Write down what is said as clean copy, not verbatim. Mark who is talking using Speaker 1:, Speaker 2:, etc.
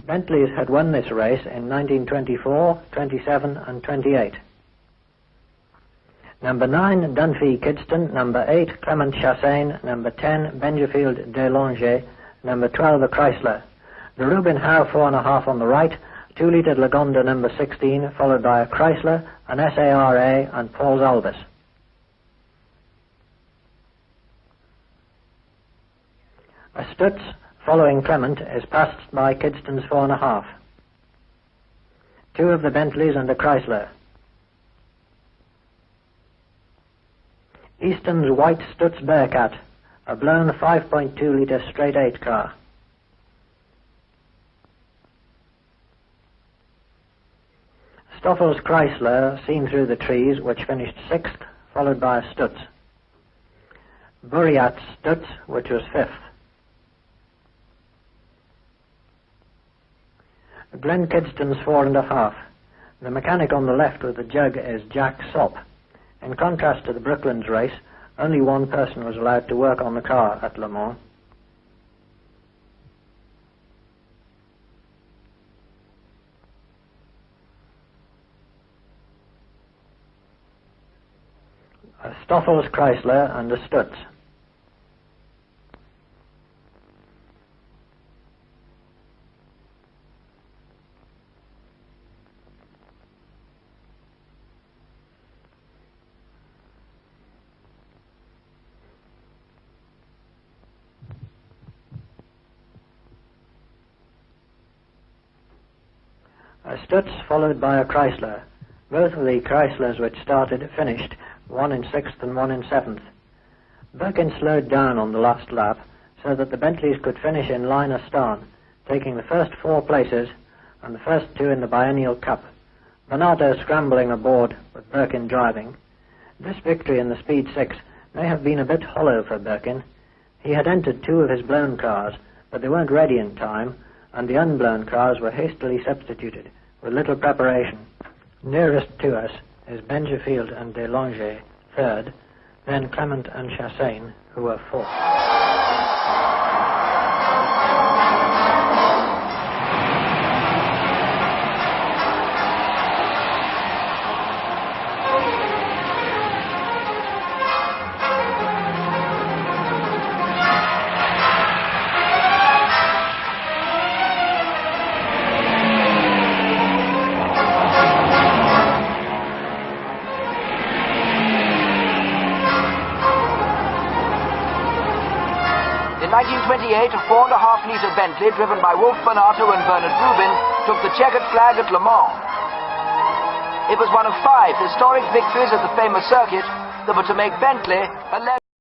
Speaker 1: Bentleys had won this race in 1924, 27 and 28. Number 9, Dunphy Kidston. Number 8, Clement Chassagne. Number 10, Benjafield Delanger. Number 12, the Chrysler. The Rubin Howe 4.5 on the right, 2-litre Lagonda number 16, followed by a Chrysler, an SARA and Paul's Albus. A Stutz following Clement is passed by Kidston's 4.5. 2 of the Bentleys and a Chrysler. Easton's white Stutz Bearcat, a blown 5.2-litre straight 8 car. Stoffel's Chrysler seen through the trees, which finished 6th, followed by a Stutz. Buriat's Stutz, which was 5th. Glen Kidston's 4.5. The mechanic on the left with the jug is Jack Sopp. In contrast to the Brooklands race, only one person was allowed to work on the car at Le Mans. A Stoffel's Chrysler and a Stutz. A Stutz followed by a Chrysler. Both of the Chryslers which started finished, one in 6th and one in 7th. Birkin slowed down on the last lap so that the Bentleys could finish in line astern, taking the first 4 places and the first 2 in the Biennial Cup. Bonato scrambling aboard with Birkin driving. This victory in the Speed 6 may have been a bit hollow for Birkin. He had entered 2 of his blown cars, but they weren't ready in time, and the unblown cars were hastily substituted with little preparation. Nearest to us is Benjafield and Delanger, 3rd, then Clement and Chassagne, who were 4th.
Speaker 2: In 1928, a 4.5-litre Bentley driven by Wolf Bonato and Bernard Rubin took the checkered flag at Le Mans. It was one of 5 historic victories at the famous circuit that were to make Bentley a legend.